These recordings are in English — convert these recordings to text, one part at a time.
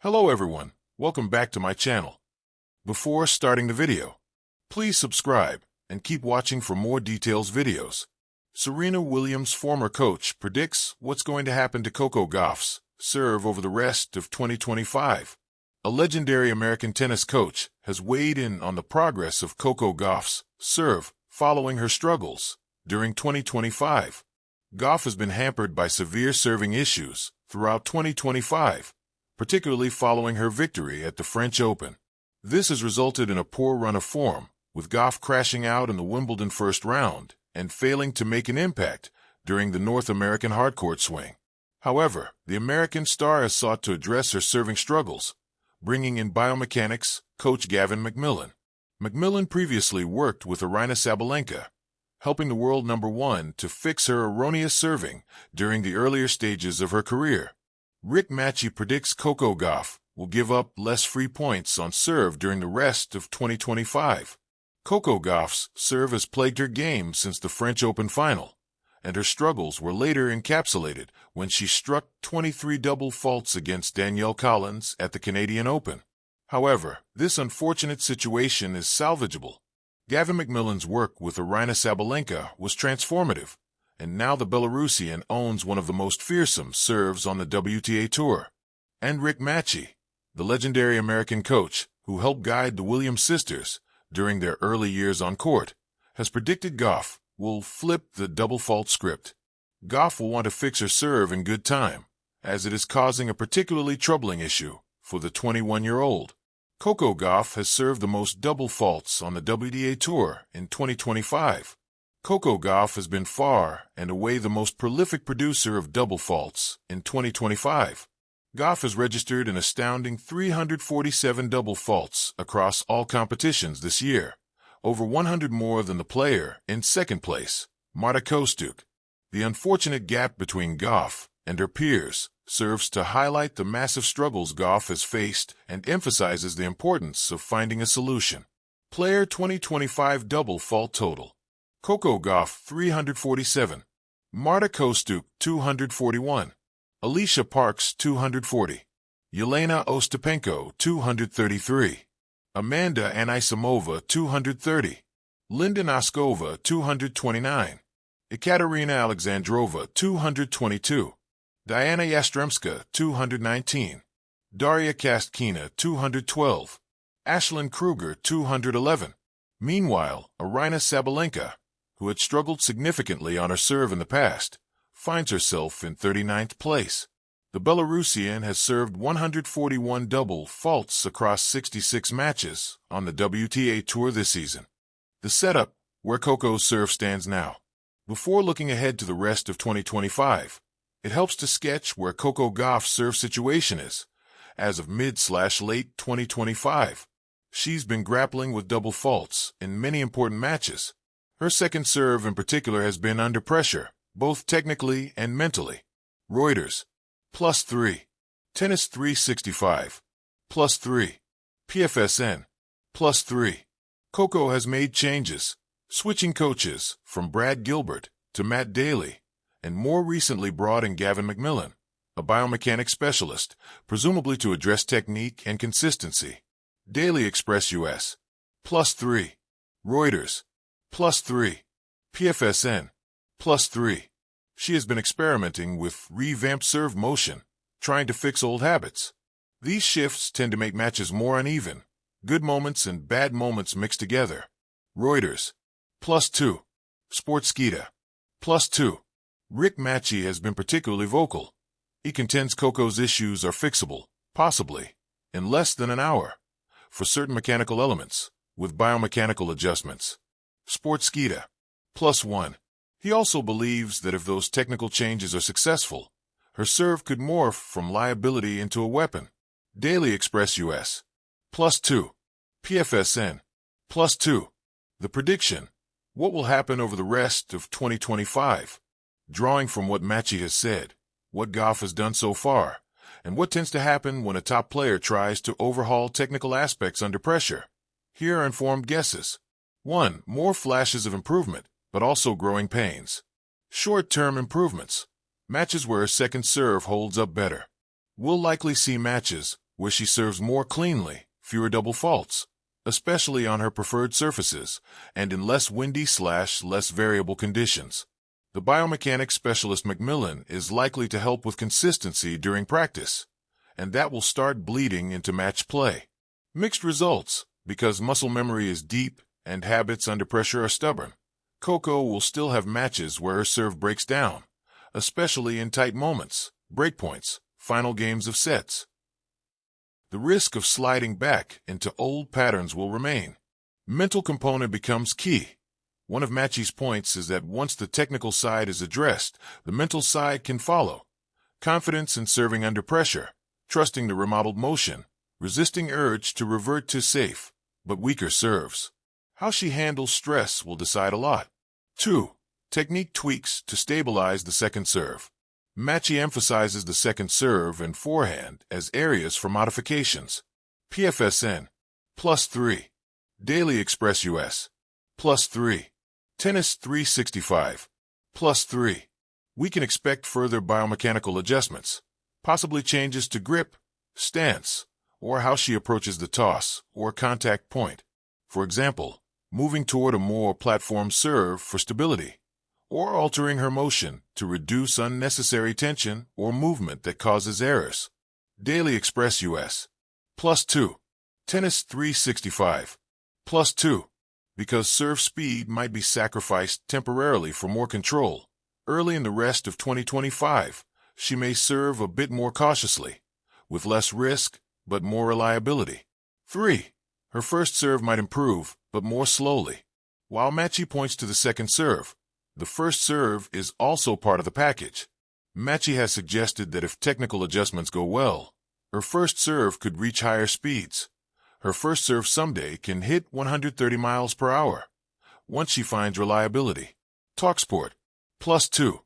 Hello everyone, welcome back to my channel. Before starting the video, please subscribe and keep watching for more details videos. Serena Williams' former coach predicts what's going to happen to Coco Gauff's serve over the rest of 2025. A legendary American tennis coach has weighed in on the progress of Coco Gauff's serve following her struggles during 2025. Gauff has been hampered by severe serving issues throughout 2025, particularly following her victory at the French Open. This has resulted in a poor run of form, with Gauff crashing out in the Wimbledon first round and failing to make an impact during the North American hardcourt swing. However, the American star has sought to address her serving struggles, bringing in biomechanics coach Gavin McMillan. McMillan previously worked with Aryna Sabalenka, helping the world number one to fix her erroneous serving during the earlier stages of her career. Rick Matchy predicts Coco Gauff will give up less free points on serve during the rest of 2025. Coco Gauff's serve has plagued her game since the French Open final, and her struggles were later encapsulated when she struck 23 double faults against Danielle Collins at the Canadian Open. However, this unfortunate situation is salvageable. Gavin McMillan's work with Aryna Sabalenka was transformative, and now the Belarusian owns one of the most fearsome serves on the WTA Tour. And Rick Matchy, the legendary American coach who helped guide the Williams sisters during their early years on court, has predicted Gauff will flip the double fault script. Gauff will want to fix her serve in good time, as it is causing a particularly troubling issue for the 21-year-old. Coco Gauff has served the most double faults on the WTA Tour in 2025. Coco Gauff has been far and away the most prolific producer of double faults in 2025. Gauff has registered an astounding 347 double faults across all competitions this year, over 100 more than the player in second place, Marta Kostyuk. The unfortunate gap between Gauff and her peers serves to highlight the massive struggles Gauff has faced and emphasizes the importance of finding a solution. Player 2025 double fault total: Coco Gauff 347, Marta Kostyuk 241, Alicia Parks 240, Yelena Ostapenko 233, Amanda Anisimova 230, Linda Noskova 229, Ekaterina Alexandrova 222, Diana Yastremska 219, Daria Kastkina 212, Ashlyn Kruger 211. Meanwhile, Aryna Sabalenka, who had struggled significantly on her serve in the past, finds herself in 39th place. The Belarusian has served 141 double faults across 66 matches on the WTA Tour this season. The setup where Coco's serve stands now. Before looking ahead to the rest of 2025, it helps to sketch where Coco Gauff's serve situation is as of mid/late 2025. She's been grappling with double faults in many important matches. Her second serve in particular has been under pressure, both technically and mentally. Reuters, +3. Tennis 365, +3. PFSN, +3. Coco has made changes, switching coaches from Brad Gilbert to Matt Daly, and more recently brought in Gavin McMillan, a biomechanics specialist, presumably to address technique and consistency. Daily Express US, +3. Reuters, +3. PFSN, +3. She has been experimenting with revamped serve motion, trying to fix old habits. These shifts tend to make matches more uneven, good moments and bad moments mixed together. Reuters, +2. Sportskeeda, +2. Rick Matchy has been particularly vocal. He contends Coco's issues are fixable, possibly, in less than an hour, for certain mechanical elements, with biomechanical adjustments. Sportskeeda, +1. He also believes that if those technical changes are successful, her serve could morph from liability into a weapon. Daily Express US, +2. PFSN, +2. The prediction: what will happen over the rest of 2025? Drawing from what Matchy has said, what Gauff has done so far, and what tends to happen when a top player tries to overhaul technical aspects under pressure. Here are informed guesses. 1. More flashes of improvement, but also growing pains. Short-term improvements. Matches where a second serve holds up better. We'll likely see matches where she serves more cleanly, fewer double faults, especially on her preferred surfaces, and in less windy/less variable conditions. The biomechanics specialist Macmillan is likely to help with consistency during practice, and that will start bleeding into match play. Mixed results, because muscle memory is deep and habits under pressure are stubborn. Coco will still have matches where her serve breaks down, especially in tight moments, breakpoints, final games of sets. The risk of sliding back into old patterns will remain. Mental component becomes key. One of Matchie's points is that once the technical side is addressed, the mental side can follow. Confidence in serving under pressure, trusting the remodeled motion, resisting urge to revert to safe, but weaker serves. How she handles stress will decide a lot. 2. Technique tweaks to stabilize the second serve. Matchie emphasizes the second serve and forehand as areas for modifications. PFSN, +3. Daily Express US, +3. Tennis 365, +3. We can expect further biomechanical adjustments, possibly changes to grip, stance, or how she approaches the toss or contact point. For example, moving toward a more platform serve for stability, or altering her motion to reduce unnecessary tension or movement that causes errors. Daily Express US, +2. Tennis 365, +2. Because serve speed might be sacrificed temporarily for more control. Early in the rest of 2025, she may serve a bit more cautiously, with less risk but more reliability. 3. Her first serve might improve, but more slowly. While Matchie points to the second serve, the first serve is also part of the package. Matchie has suggested that if technical adjustments go well, her first serve could reach higher speeds. Her first serve someday can hit 130 miles per hour, once she finds reliability. TalkSport, +2.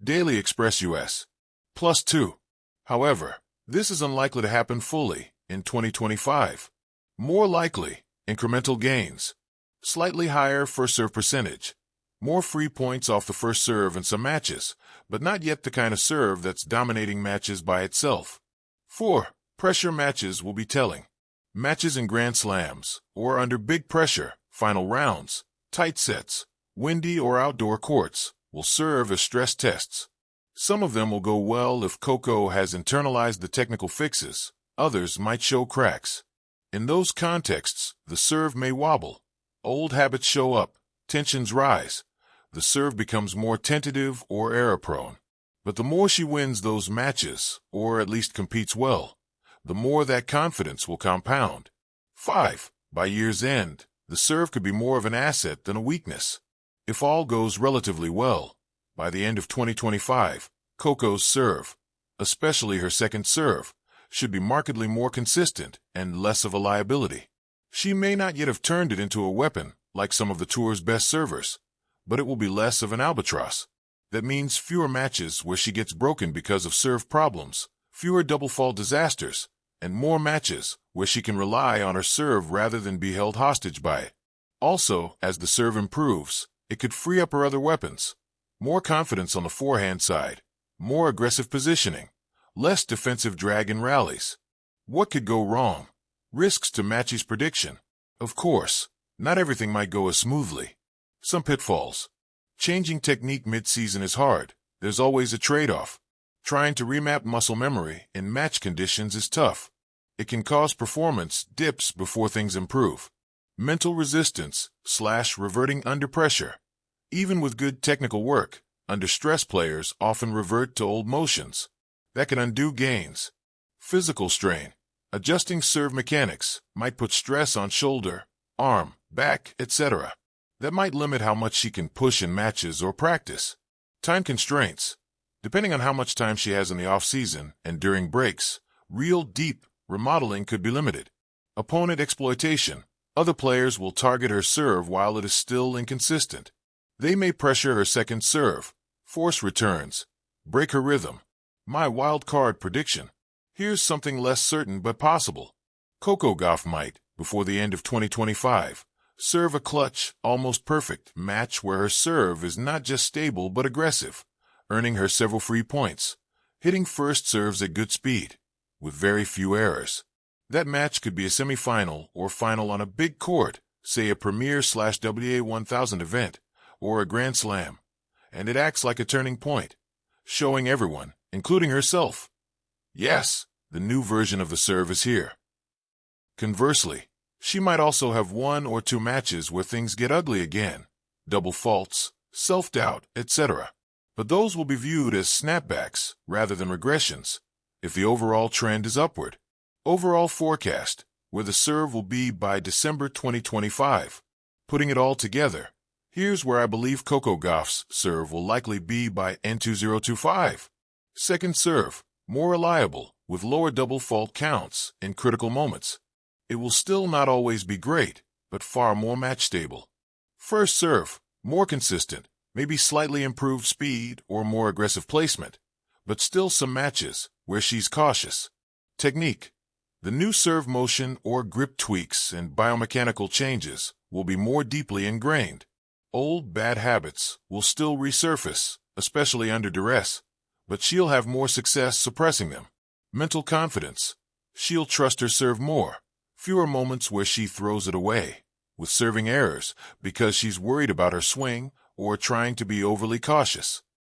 Daily Express US, +2. However, this is unlikely to happen fully in 2025. More likely, incremental gains. Slightly higher first serve percentage. More free points off the first serve in some matches, but not yet the kind of serve that's dominating matches by itself. 4. Pressure matches will be telling. Matches in Grand Slams, or under big pressure, final rounds, tight sets, windy or outdoor courts, will serve as stress tests. Some of them will go well if Coco has internalized the technical fixes, others might show cracks. In those contexts, the serve may wobble. Old habits show up, tensions rise. The serve becomes more tentative or error-prone. But the more she wins those matches, or at least competes well, the more that confidence will compound. 5. By year's end, the serve could be more of an asset than a weakness. If all goes relatively well, by the end of 2025, Coco's serve, especially her second serve, should be markedly more consistent and less of a liability. She may not yet have turned it into a weapon like some of the tour's best servers, but it will be less of an albatross. That means fewer matches where she gets broken because of serve problems, fewer double fault disasters, and more matches where she can rely on her serve rather than be held hostage by it. Also, as the serve improves, it could free up her other weapons. More confidence on the forehand side, more aggressive positioning, less defensive drag in rallies. What could go wrong? Risks to Matchie's prediction. Of course, not everything might go as smoothly. Some pitfalls. Changing technique mid-season is hard. There's always a trade-off. Trying to remap muscle memory in match conditions is tough. It can cause performance dips before things improve. Mental resistance/reverting under pressure. Even with good technical work, under stress players often revert to old motions. That can undo gains. Physical strain. Adjusting serve mechanics might put stress on shoulder, arm, back, etc. That might limit how much she can push in matches or practice. Time constraints. Depending on how much time she has in the off-season and during breaks, real deep remodeling could be limited. Opponent exploitation. Other players will target her serve while it is still inconsistent. They may pressure her second serve, force returns, break her rhythm. My wild card prediction. Here's something less certain but possible. Coco Gauff might, before the end of 2025, serve a clutch, almost perfect match where her serve is not just stable but aggressive, earning her several free points, hitting first serves at good speed, with very few errors. That match could be a semifinal or final on a big court, say a Premier/WA 1000 event, or a Grand Slam, and it acts like a turning point, showing everyone, including herself, yes, the new version of the serve is here. Conversely, she might also have 1 or 2 matches where things get ugly again, double faults, self-doubt, etc. But those will be viewed as snapbacks rather than regressions, if the overall trend is upward. Overall forecast, where the serve will be by December 2025. Putting it all together, here's where I believe Coco Gauff's serve will likely be by N2025. Second serve, more reliable, with lower double fault counts in critical moments. It will still not always be great, but far more match stable. First serve, more consistent, maybe slightly improved speed or more aggressive placement, but still some matches where she's cautious. Technique. The new serve motion or grip tweaks and biomechanical changes will be more deeply ingrained. Old bad habits will still resurface, especially under duress, but she'll have more success suppressing them. Mental confidence. She'll trust her serve more. Fewer moments where she throws it away, with serving errors because she's worried about her swing or trying to be overly cautious.